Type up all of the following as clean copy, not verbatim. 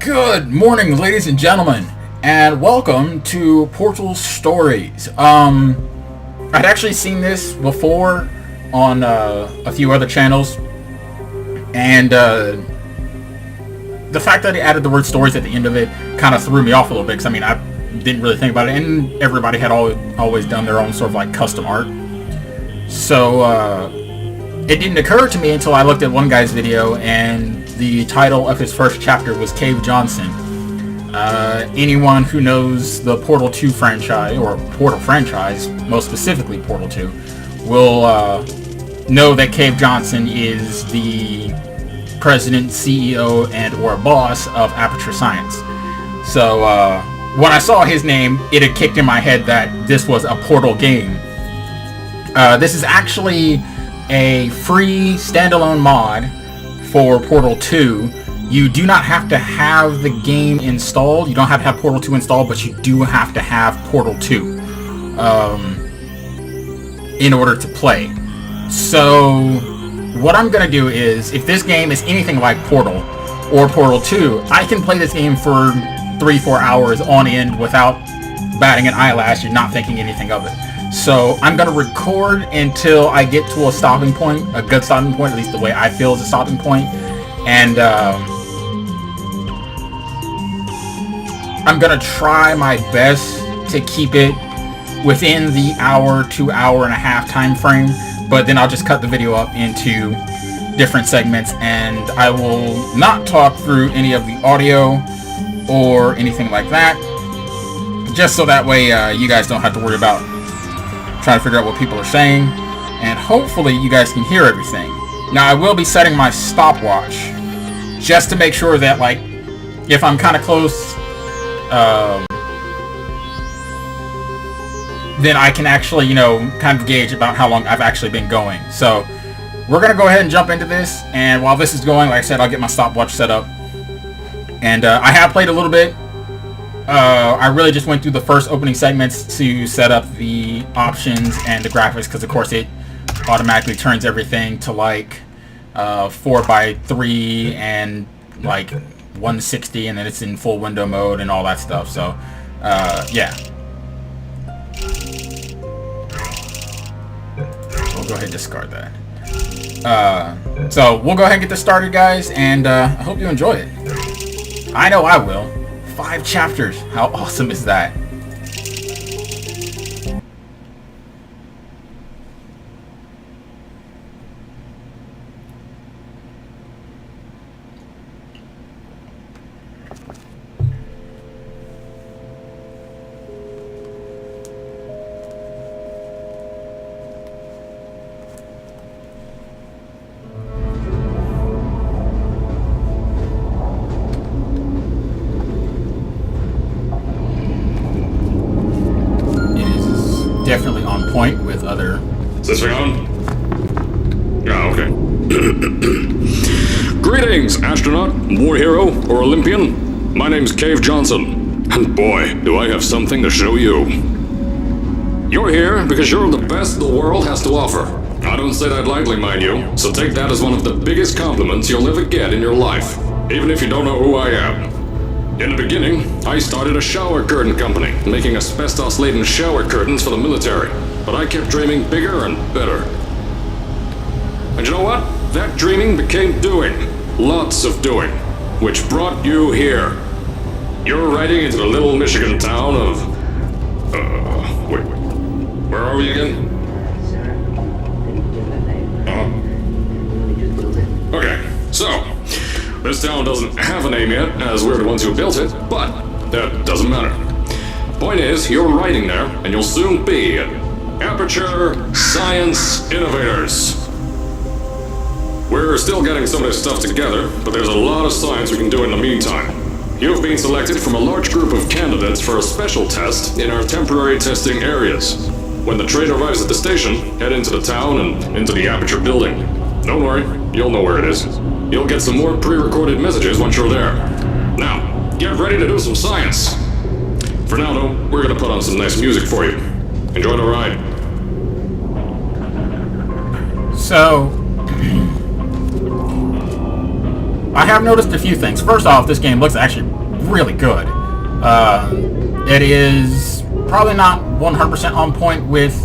Good morning, ladies and gentlemen, and welcome to Portal Stories. I'd actually seen this before on a few other channels, and the fact that he added the word stories at the end of it kind of threw me off a little bit, because I mean, I didn't really think about it, and everybody had always done their own sort of like custom art. So it didn't occur to me until I looked at one guy's video, and the title of his first chapter was Cave Johnson. Anyone who knows the Portal 2 franchise, or Portal franchise, most specifically Portal 2, will know that Cave Johnson is the president, CEO, and or boss of Aperture Science. So when I saw his name, it had kicked in my head that this was a Portal game. This is actually a free standalone mod for Portal 2. You do not have to have the game installed. You don't have to have Portal 2 installed, but you do have to have Portal 2 in order to play. So what I'm going to do is, if this game is anything like Portal or Portal 2, I can play this game for 3-4 hours on end without batting an eyelash and not thinking anything of it. So I'm going to record until I get to a stopping point, a good stopping point, at least the way I feel is a stopping point. And I'm going to try my best to keep it within the hour to hour and a half time frame. But then I'll just cut the video up into different segments, and I will not talk through any of the audio or anything like that. Just so that way you guys don't have to worry about trying to figure out what people are saying, and hopefully you guys can hear everything. Now I will be setting my stopwatch just to make sure that, like, if I'm kind of close, then I can actually, you know, kind of gauge about how long I've actually been going. So we're gonna go ahead and jump into this, and while this is going, like I said, I'll get my stopwatch set up. And I have played a little bit. I really just went through the first opening segments to set up the options and the graphics, because of course it automatically turns everything to like 4:3 and like 160, and then it's in full window mode and all that stuff. So yeah, we'll go ahead and discard that. So we'll go ahead and get this started, guys, and I hope you enjoy it. I know I will. 5 chapters. How awesome is that? Definitely on point with other... Is this thing on? Yeah, okay. Greetings, astronaut, war hero, or Olympian. My name's Cave Johnson, and boy, do I have something to show you. You're here because you're the best the world has to offer. I don't say that lightly, mind you, so take that as one of the biggest compliments you'll ever get in your life, even if you don't know who I am. In the beginning, I started a shower curtain company, making asbestos-laden shower curtains for the military. But I kept dreaming bigger and better. And you know what? That dreaming became doing. Lots of doing. Which brought you here. You're riding into the little Michigan town of... wait. Where are we again? Okay, so... this town doesn't have a name yet, as we're the ones who built it, but that doesn't matter. Point is, you're riding there, and you'll soon be at Aperture Science Innovators. We're still getting some of this stuff together, but there's a lot of science we can do in the meantime. You've been selected from a large group of candidates for a special test in our temporary testing areas. When the train arrives at the station, head into the town and into the Aperture building. Don't worry, you'll know where it is. You'll get some more pre-recorded messages once you're there. Now, get ready to do some science. For now, though, we're gonna put on some nice music for you. Enjoy the ride. So, I have noticed a few things. First off, this game looks actually really good. It is probably not 100% on point with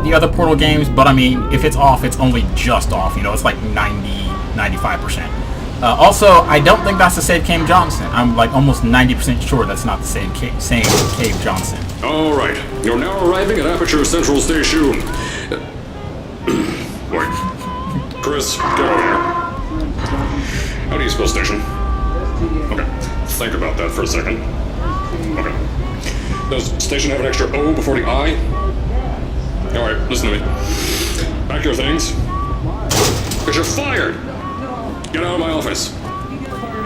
the other Portal games, but I mean, if it's off, it's only just off. You know, it's like 90, 95%. Also, I don't think that's the same Cave Johnson. I'm like almost 90% sure that's not the same Cave Johnson. All right, you're now arriving at Aperture Central Station. Wait, Chris, get over here. How do you spell station? Okay, think about that for a second. Okay. Does station have an extra O before the I? Alright, listen to me. Pack your things. Because you're fired! Get out of my office.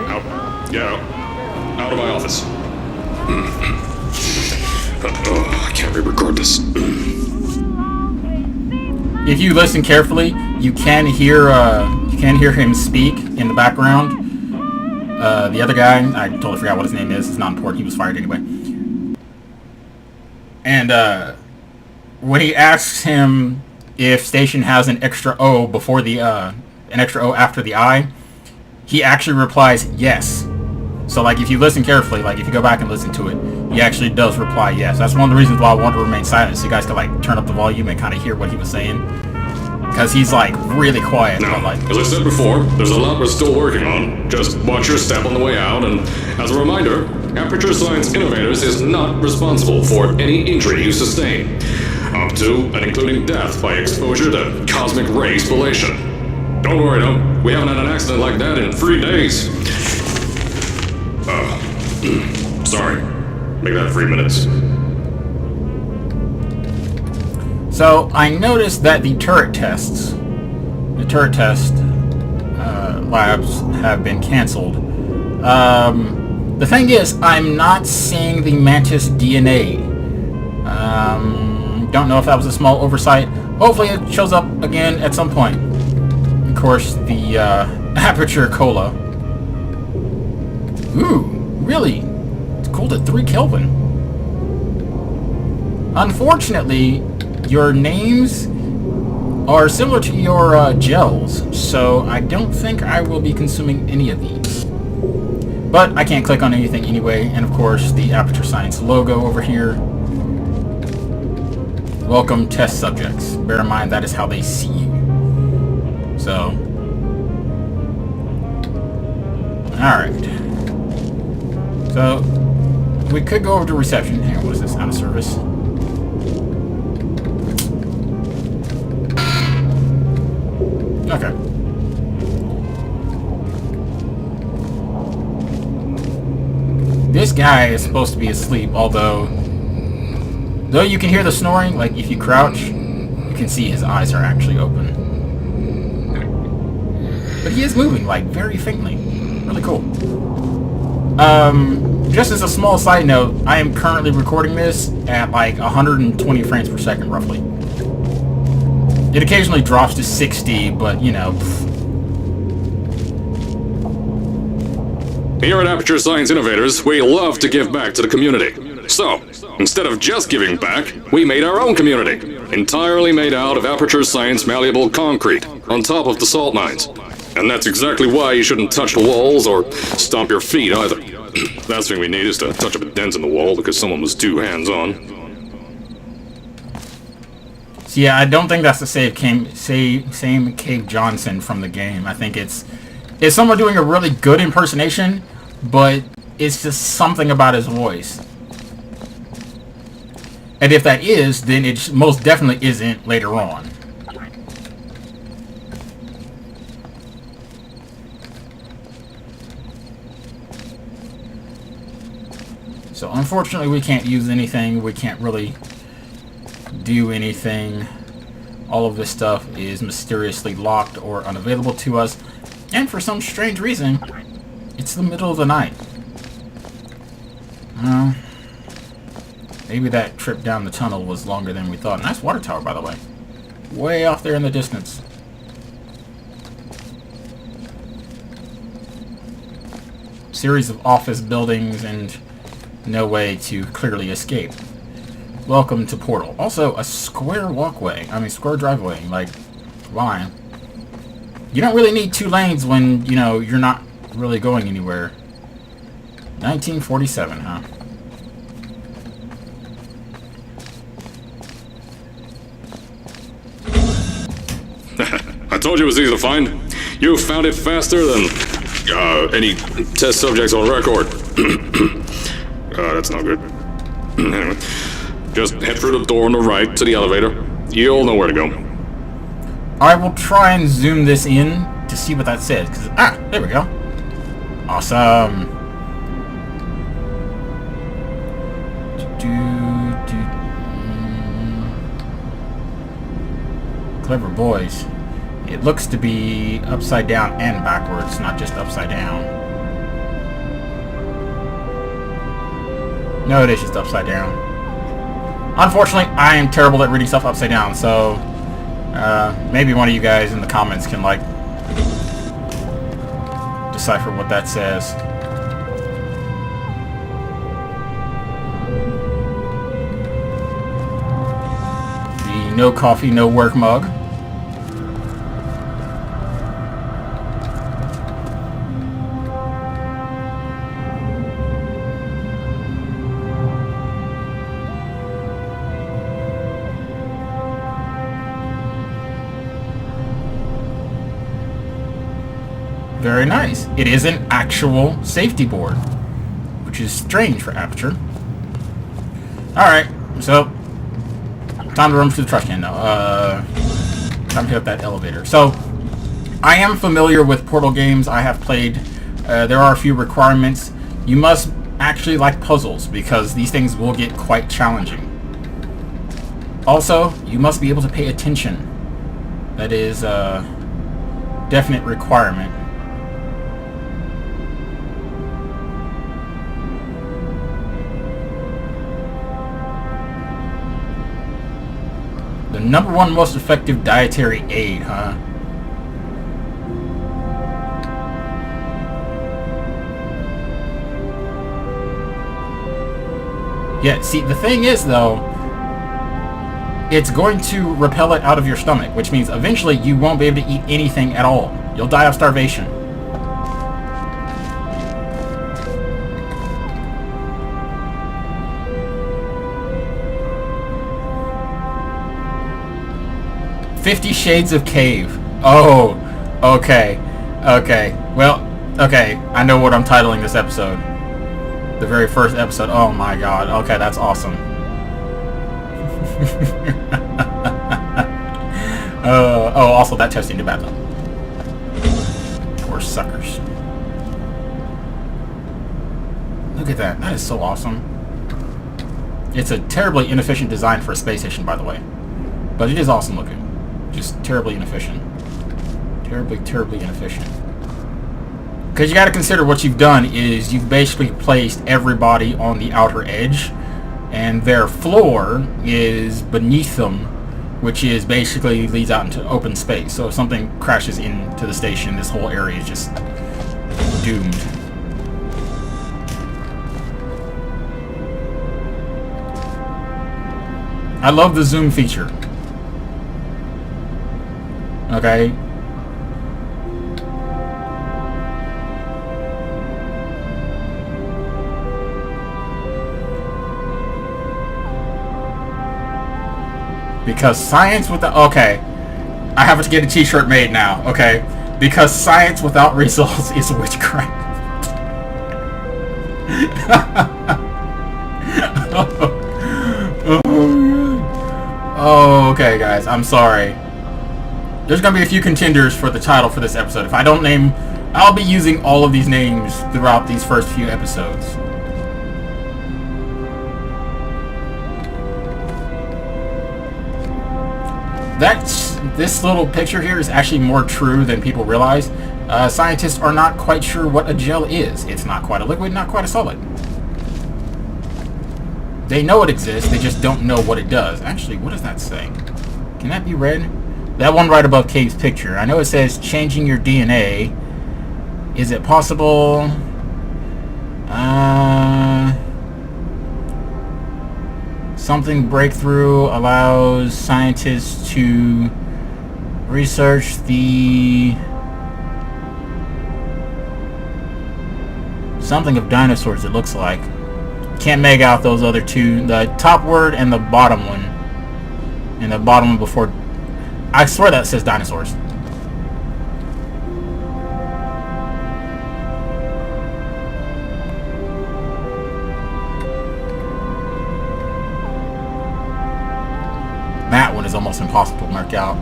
Out. Get out. Out of my office. I can't re-record this. If you listen carefully, you can hear him speak in the background. The other guy, I totally forgot what his name is. It's not important. He was fired anyway. And when he asks him if Station has an extra O before the an extra O after the I, he actually replies yes. So like if you listen carefully, like if you go back and listen to it, he actually does reply yes. That's one of the reasons why I wanted to remain silent, so you guys could like turn up the volume and kind of hear what he was saying. Because he's like really quiet. Now, but, like, as I said before, there's a lot we're still working on. Just watch your step on the way out, and as a reminder, Aperture Science Innovators is not responsible for any injury you sustain, up to and including death by exposure to cosmic ray spallation. Don't worry though, we haven't had an accident like that in 3 days. Sorry. Make that 3 minutes. So I noticed that the turret test labs have been canceled. The thing is, I'm not seeing the Mantis DNA. Don't know if that was a small oversight. Hopefully it shows up again at some point. Of course, the Aperture Cola. Ooh, really? It's cooled at 3 Kelvin. Unfortunately, your names are similar to your gels, so I don't think I will be consuming any of these. But I can't click on anything anyway, and of course the Aperture Science logo over here. Welcome test subjects. Bear in mind that is how they see you. So, alright. So, we could go over to reception. Hang on, what is this? Out of service. Okay. This guy is supposed to be asleep, although you can hear the snoring, like if you crouch, you can see his eyes are actually open. But he is moving, like, very faintly. Really cool. Just as a small side note, I am currently recording this at like 120 frames per second, roughly. It occasionally drops to 60, but, you know. Here at Aperture Science Innovators, we love to give back to the community. So, instead of just giving back, we made our own community, entirely made out of Aperture Science malleable concrete, on top of the salt mines. And that's exactly why you shouldn't touch the walls or stomp your feet either. Last thing we need is to touch up a dent in the wall because someone was too hands-on. So yeah, I don't think that's the same Cave Johnson from the game. I think it's someone doing a really good impersonation, but it's just something about his voice. And if that is, then it most definitely isn't later on. So unfortunately we can't use anything, we can't really do anything. All of this stuff is mysteriously locked or unavailable to us, and for some strange reason, it's the middle of the night. Maybe that trip down the tunnel was longer than we thought. Nice water tower, by the way. Way off there in the distance. Series of office buildings and no way to clearly escape. Welcome to Portal. Also, a square square driveway. Like, why? You don't really need 2 lanes when, you know, you're not really going anywhere. 1947, huh? I told you it was easy to find. You found it faster than any test subjects on record. That's not good. Anyway, just head through the door on the right to the elevator. You'll know where to go. I will try and zoom this in to see what that says. There we go. Awesome. Clever boys. It looks to be upside down and backwards, not just upside down. No, it is just upside down. Unfortunately, I am terrible at reading stuff upside down, so maybe one of you guys in the comments can, like, decipher what that says. The no coffee, no work mug. Very nice. It is an actual safety board, which is strange for Aperture. Alright, so time to run through the trash can now. Time to hit up that elevator. So, I am familiar with Portal games. I have played. There are a few requirements. You must actually like puzzles, because these things will get quite challenging. Also, you must be able to pay attention. That is a definite requirement. The #1 most effective dietary aid, huh? Yeah, see, the thing is, though, it's going to repel it out of your stomach, which means eventually you won't be able to eat anything at all. You'll die of starvation. "50 Shades of Cave." Oh, okay. Okay. Well, okay. I know what I'm titling this episode. The very first episode. Oh my god. Okay, that's awesome. Oh, also that testing to battle. Poor suckers. Look at that. That is so awesome. It's a terribly inefficient design for a space station, by the way. But it is awesome looking. Just terribly inefficient. Terribly, terribly inefficient. Because you got to consider what you've done is you've basically placed everybody on the outer edge, and their floor is beneath them, which is basically leads out into open space. So if something crashes into the station, this whole area is just doomed. I love the zoom feature. Okay. Because science without... Okay. I have to get a t-shirt made now. Okay. Because science without results is witchcraft. Oh, okay, guys. I'm sorry. There's going to be a few contenders for the title for this episode. If I don't name... I'll be using all of these names throughout these first few episodes. This little picture here is actually more true than people realize. Scientists are not quite sure what a gel is. It's not quite a liquid, not quite a solid. They know it exists, they just don't know what it does. Actually, what does that say? Can that be read? That one right above Cave's picture. I know it says changing your DNA. Is it possible? Something breakthrough allows scientists to Something of dinosaurs, it looks like. Can't make out those other two. The top word and the bottom one. And the bottom one before... I swear that says dinosaurs. That one is almost impossible to mark out.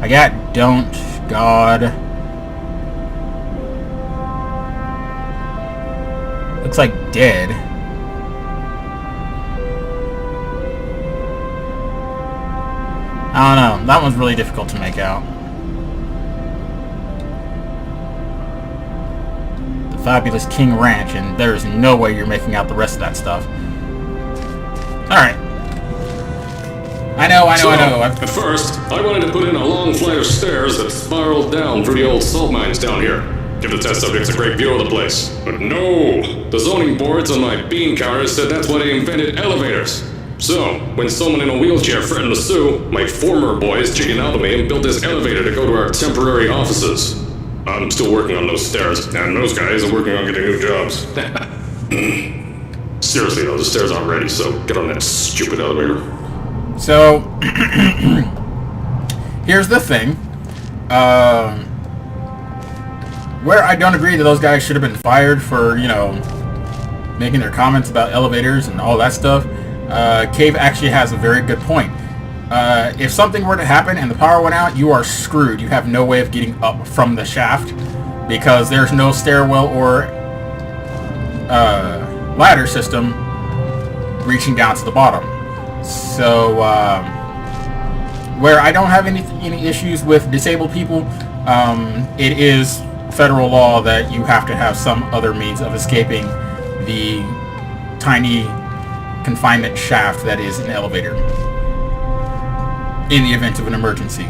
I got don't, God. Looks like dead. I don't know. That one's really difficult to make out. The Fabulous King Ranch, and there's no way you're making out the rest of that stuff. Alright. I know. At first, I wanted to put in a long flight of stairs that spiraled down through the old salt mines down here. Give the test subjects a great view of the place. But no! The zoning boards on my bean counters said that's why they invented elevators. So, when someone in a wheelchair threatened to sue, my former boys chickened out of me and built this elevator to go to our temporary offices. I'm still working on those stairs, and those guys are working on getting new jobs. Seriously though, the stairs aren't ready, so get on that stupid elevator. So, here's the thing. Where I don't agree that those guys should have been fired for, you know, making their comments about elevators and all that stuff, Cave actually has a very good point. If something were to happen and the power went out, you are screwed. You have no way of getting up from the shaft because there's no stairwell or ladder system reaching down to the bottom. So, where I don't have any issues with disabled people, it is federal law that you have to have some other means of escaping the tiny confinement shaft that is an elevator in the event of an emergency.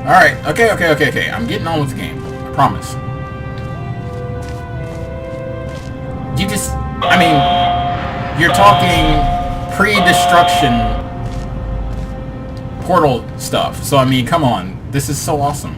Alright, okay. I'm getting on with the game. I promise. You just... I mean, you're talking pre-destruction portal stuff. So, I mean, come on. This is so awesome.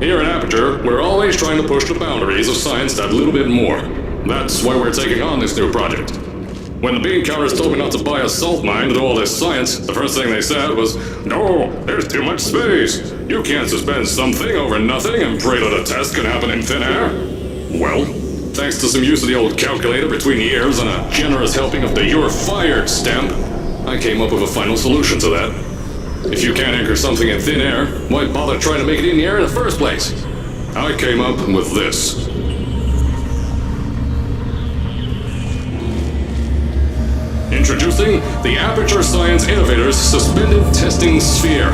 Here at Aperture, we're always trying to push the boundaries of science that little bit more. That's why we're taking on this new project. When the bean counters told me not to buy a salt mine to do all this science, the first thing they said was, "No, there's too much space. You can't suspend something over nothing and pray that a test can happen in thin air." Well, thanks to some use of the old calculator between the ears and a generous helping of the "You're Fired" stamp, I came up with a final solution to that. If you can't anchor something in thin air, why bother trying to make it in the air in the first place? I came up with this. Introducing the Aperture Science Innovators Suspended Testing Sphere.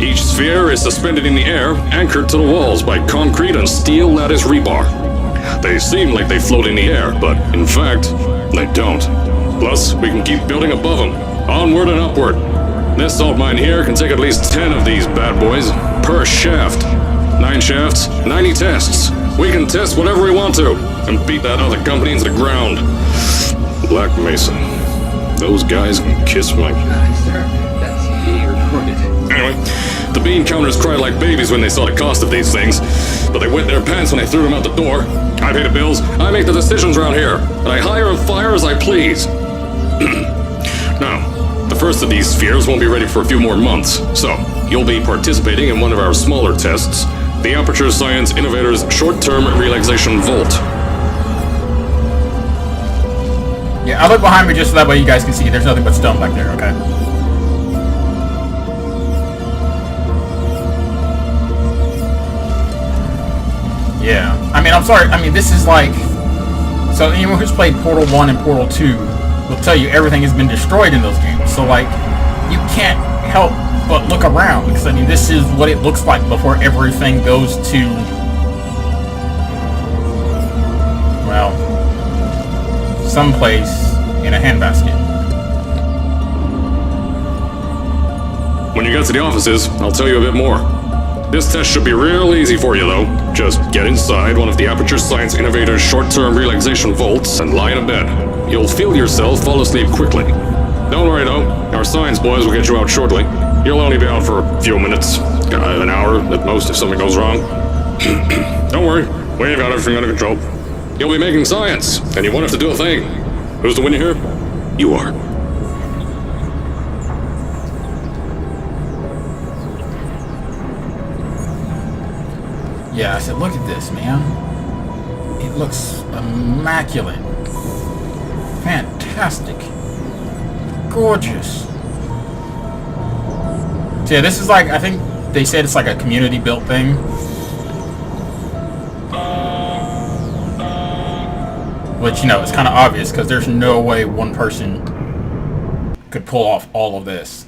Each sphere is suspended in the air, anchored to the walls by concrete and steel lattice rebar. They seem like they float in the air, but in fact, they don't. Plus, we can keep building above them, onward and upward. This salt mine here can take at least 10 of these bad boys per shaft. 9 shafts, 90 tests. We can test whatever we want to and beat that other company into the ground. Black Mesa. Those guys can kiss my... Sir, that's being recorded. Anyway, the bean counters cried like babies when they saw the cost of these things, but they wet their pants when I threw them out the door. I pay the bills, I make the decisions around here, and I hire and fire as I please. Now, the first of these spheres won't be ready for a few more months, so you'll be participating in one of our smaller tests, the Aperture Science Innovators Short-Term Relaxation Vault. Yeah, I'll look behind me just so that way you guys can see. There's nothing but stone back there, okay? Yeah. I mean, I'm sorry. I mean, this is like... So anyone who's played Portal 1 and Portal 2 will tell you everything has been destroyed in those games. So, like, you can't help but look around. Because, I mean, this is what it looks like before everything goes to... Well... someplace in a handbasket. When you get to the offices, I'll tell you a bit more. This test should be real easy for you, though. Just get inside one of the Aperture Science Innovator's short-term relaxation vaults and lie in a bed. You'll feel yourself fall asleep quickly. Don't worry, though. Our science boys will get you out shortly. You'll only be out for a few minutes. An hour at most if something goes wrong. Don't worry. We've got everything under control. You'll be making science, and you won't have to do a thing. Who's the winner here? You are. Yeah, I said, look at this, man. It looks immaculate. Fantastic. Gorgeous. So yeah, this is like, I think they said it's like a community-built thing. Which, you know, it's kind of obvious, because there's no way one person could pull off all of this.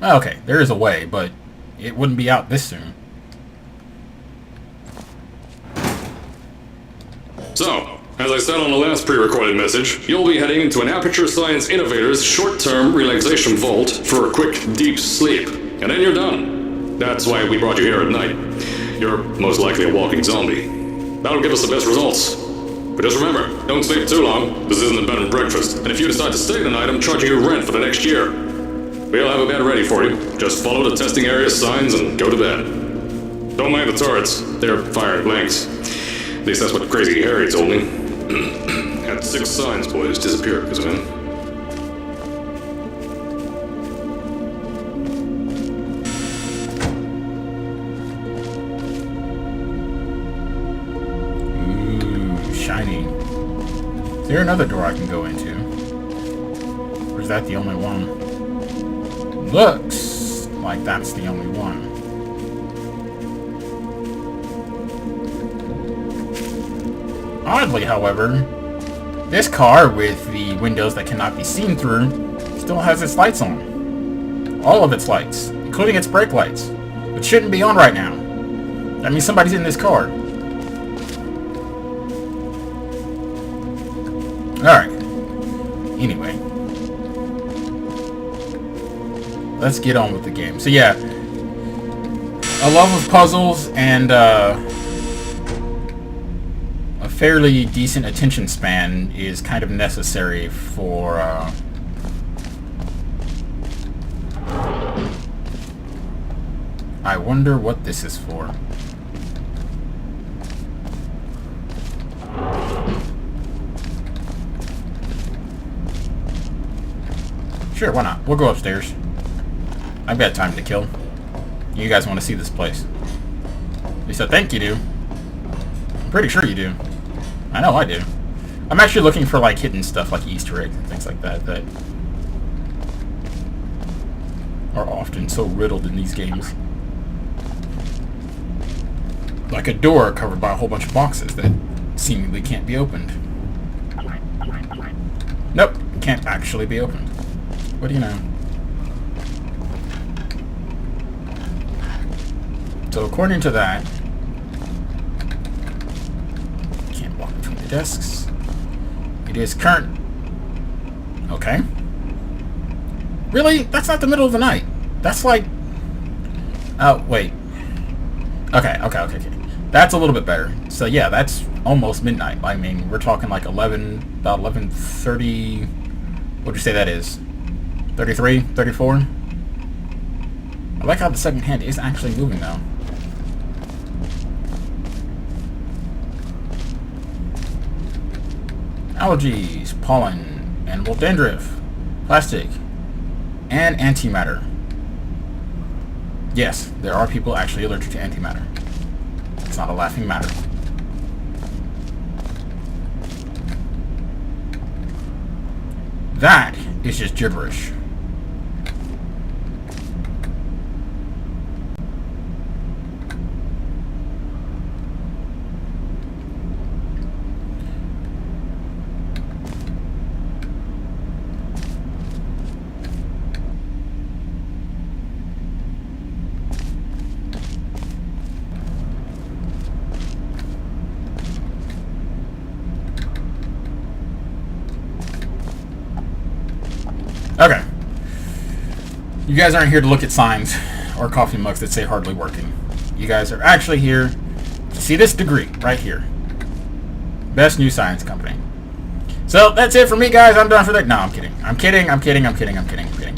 Okay, there is a way, but it wouldn't be out this soon. So, as I said on the last pre-recorded message, you'll be heading into an Aperture Science Innovator's short-term relaxation vault for a quick, deep sleep. And then you're done. That's why we brought you here at night. You're most likely a walking zombie. That'll give us the best results. But just remember, don't sleep too long. This isn't a bed and breakfast. And if you decide to stay tonight, I'm charging you rent for the next year. We'll have a bed ready for you. Just follow the testing area signs and go to bed. Don't mind the turrets. They're firing blanks. At least that's what Crazy Harry told me. Had 6 science boys disappear because of him. Ooh, shiny. Is there another door I can go into? Or is that the only one? Looks like that's the only one. Oddly, however, this car with the windows that cannot be seen through still has its lights on. All of its lights, including its brake lights, which shouldn't be on right now. That means somebody's in this car. Alright. Anyway. Let's get on with the game. So yeah, a love of puzzles and a fairly decent attention span is kind of necessary for I wonder what this is for. Sure, why not? We'll go upstairs. I've got time to kill. You guys want to see this place. At least I think you do. I'm pretty sure you do. I know I do. I'm actually looking for like hidden stuff like Easter eggs and things like that that are often so riddled in these games. Like a door covered by a whole bunch of boxes that seemingly can't be opened. Nope, can't actually be opened. What do you know? So according to that, can't walk between the desks. It is current. Okay. Really? That's not the middle of the night. That's like. Oh wait. Okay. That's a little bit better. So yeah, that's almost midnight. I mean, we're talking like 11, about 11:30. What'd you say that is? 33, 34. I like how the second hand is actually moving though. Allergies, pollen, animal dandruff, plastic, and antimatter. Yes, there are people actually allergic to antimatter. It's not a laughing matter. That is just gibberish. You guys aren't here to look at signs or coffee mugs that say hardly working. You guys are actually here to see this degree right here. Best new science company. So that's it for me, guys. I'm done for that. No, I'm kidding. I'm kidding.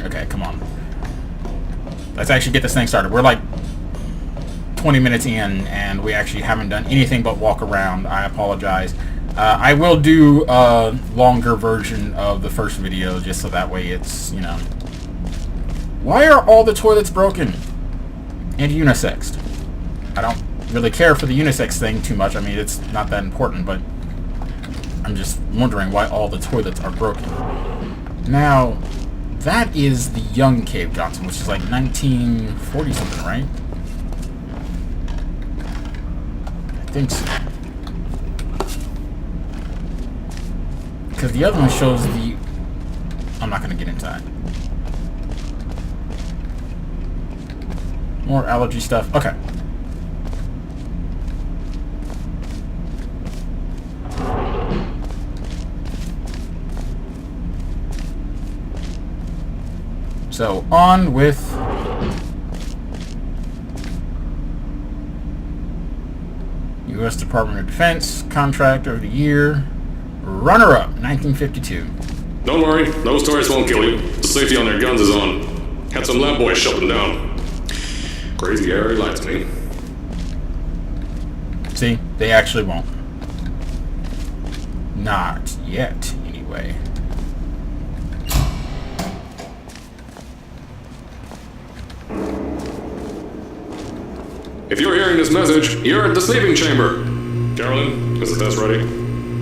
Okay, come on. Let's actually get this thing started. We're like 20 minutes in, and we actually haven't done anything but walk around. I apologize. I will do a longer version of the first video, just so that way it's, you know... Why are all the toilets broken and unisexed? I don't really care for the unisex thing too much. I mean, it's not that important, but I'm just wondering why all the toilets are broken. Now, that is the young Cave Johnson, which is like 1940 something, right? I think so. Because the other one shows the... I'm not going to get into that. More allergy stuff. Okay. So, on with... U.S. Department of Defense, Contractor of the Year, Runner-Up, 1952. Don't worry, those tourists won't kill you. The safety on their guns is on. Had some lab boys shut them down. Crazy area lied to me. See, they actually won't. Not yet, anyway. If you're hearing this message, you're at the sleeping chamber. Carolyn, is the test ready?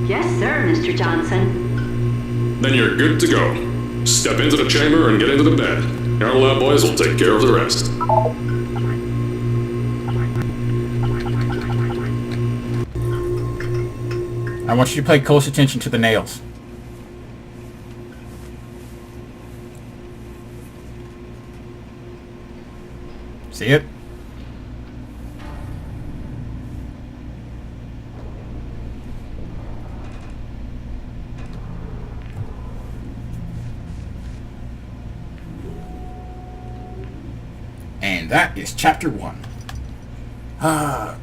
Yes, sir, Mr. Johnson. Then you're good to go. Step into the chamber and get into the bed. Our lab boys will take care of the rest. I want you to pay close attention to the nails. See it? And that is chapter 1. Alright,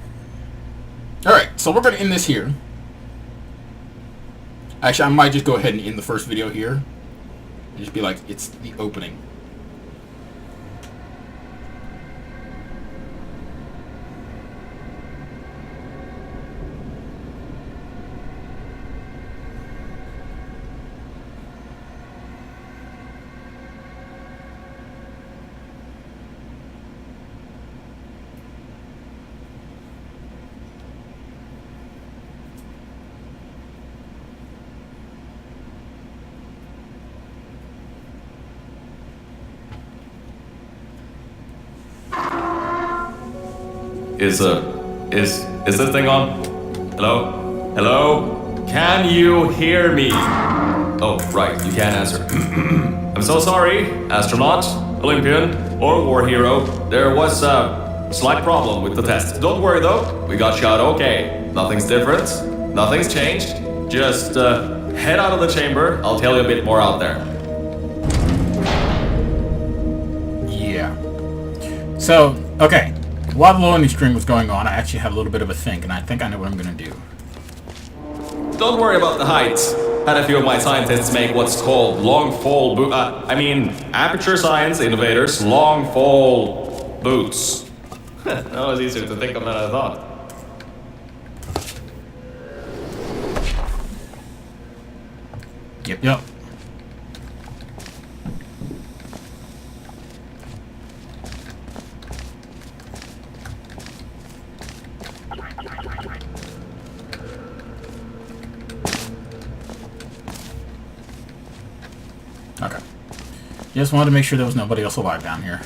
so we're going to end this here. Actually, I might just go ahead and end the first video here. And just be like, it's the opening. Is this thing on? Hello? Hello? Can you hear me? Oh, right, you can't answer. I'm so sorry, astronaut, Olympian, or war hero. There was a slight problem with the test. Don't worry though, we got shot okay. Nothing's different, nothing's changed. Just head out of the chamber, I'll tell you a bit more out there. Yeah. So, okay. While the loading screen was going on, I actually had a little bit of a think, and I think I know what I'm going to do. Don't worry about the heights. Had a few of my scientists make what's called long fall Aperture Science Innovators long fall boots. That was easier to think of than I thought. Yep. Okay. Just wanted to make sure there was nobody else alive down here.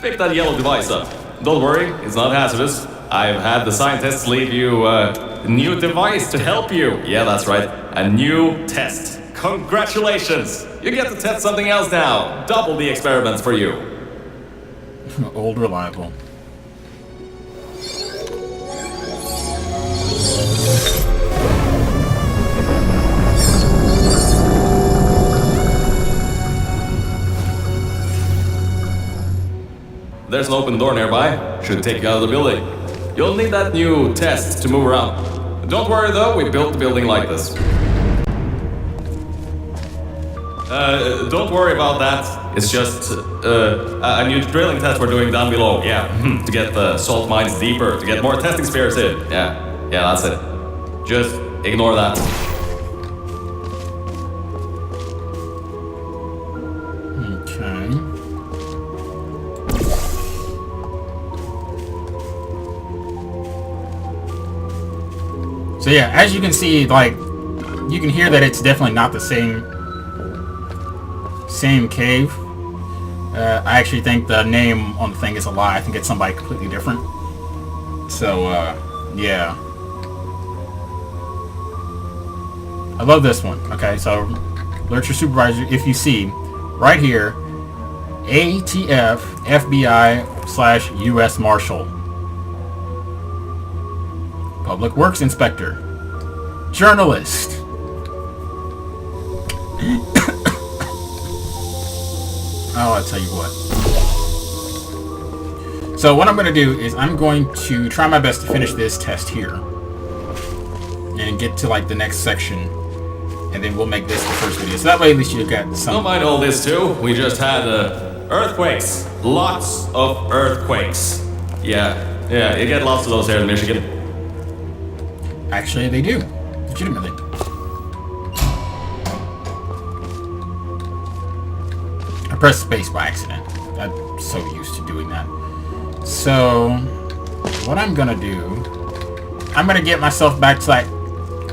Pick that yellow device up. Don't worry, it's not hazardous. I've had the scientists leave you a new device to help you. Yeah, that's right. A new test. Congratulations! You get to test something else now. Double the experiments for you. Old reliable. There's an open door nearby. Should take you out of the building. You'll need that new test to move around. Don't worry though, we built the building like this. Don't worry about that. It's just a new drilling test we're doing down below. Yeah, to get the salt mines deeper, to get more testing spheres in. Yeah, that's it. Just ignore that. Okay. So yeah, as you can see, like, you can hear that it's definitely not the same cave. I actually think the name on the thing is a lie. I think it's somebody completely different. So, yeah. I love this one. Okay, so alert your supervisor if you see right here ATF FBI/US Marshal, Public Works Inspector, Journalist. Oh, I'll tell you what. So what I'm going to do is I'm going to try my best to finish this test here and get to like the next section, and then we'll make this the first video. So that way at least you got some... Don't mind all this too. We just had earthquakes. Lots of earthquakes. Yeah, you get lots of those here in Michigan. Actually, they do. Legitimately. I pressed space by accident. I'm so used to doing that. So, what I'm gonna do... I'm gonna get myself back to that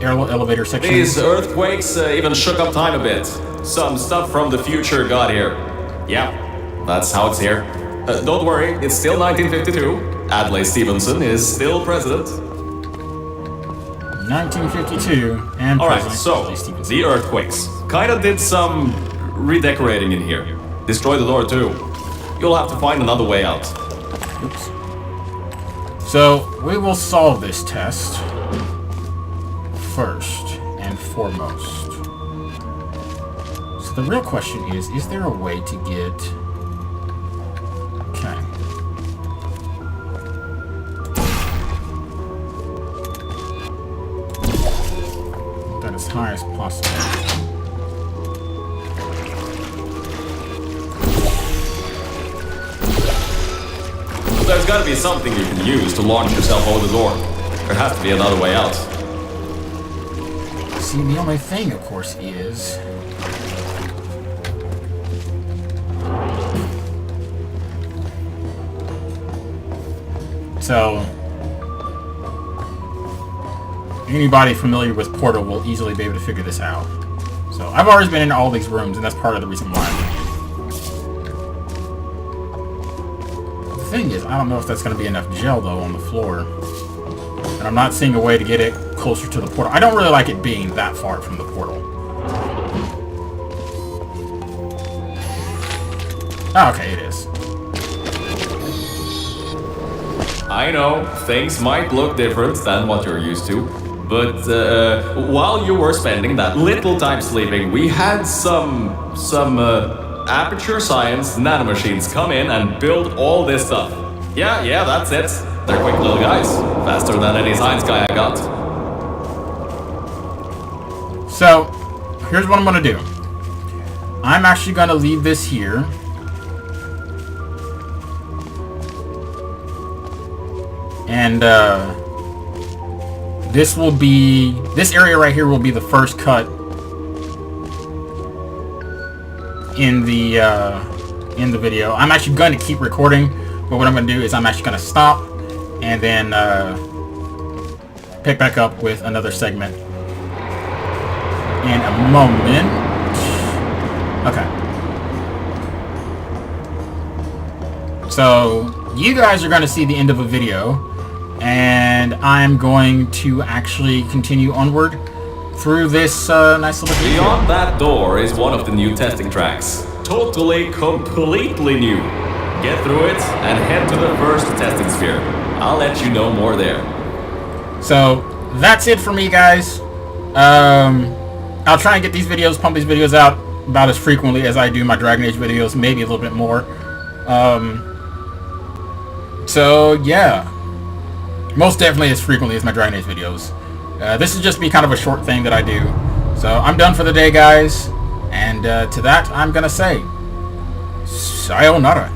elevator section. These earthquakes even shook up time a bit. Some stuff from the future got here. Yeah, that's how it's here. Don't worry, it's still 1952. Adlai Stevenson is still president. 1952, and Alright, President so, Adlai Stevenson. the earthquakes. Kinda did some redecorating in here. Destroyed the door too. You'll have to find another way out. Oops. So, we will solve this test first and foremost. So the real question is there a way to get... Okay. That as high as possible. There's gotta be something you can use to launch yourself over the door. There has to be another way out. See, the only thing, of course, is... So... Anybody familiar with Portal will easily be able to figure this out. So, I've always been in all these rooms, and that's part of the reason why. The thing is, I don't know if that's going to be enough gel, though, on the floor. And I'm not seeing a way to get it closer to the portal. I don't really like it being that far from the portal. Oh, okay, it is. I know, things might look different than what you're used to. But while you were spending that little time sleeping, we had some Aperture Science nanomachines come in and build all this stuff. Yeah, that's it. They're quick little guys. Faster than any science guy I got. So, here's what I'm going to do. I'm actually going to leave this here. And, this area right here will be the first cut in the video. I'm actually going to keep recording, but what I'm going to do is I'm actually going to stop and then pick back up with another segment in a moment. Okay. So, you guys are going to see the end of a video, and I'm going to actually continue onward through this nice little video. Beyond that door is one of the new testing tracks. Totally, completely new. Get through it and head to the first testing sphere. I'll let you know more there. So, that's it for me, guys. I'll try and get these videos, pump these videos out about as frequently as I do my Dragon Age videos, maybe a little bit more. So, yeah. Most definitely as frequently as my Dragon Age videos. This is just be kind of a short thing that I do. So, I'm done for the day, guys. And to that, I'm gonna say, sayonara.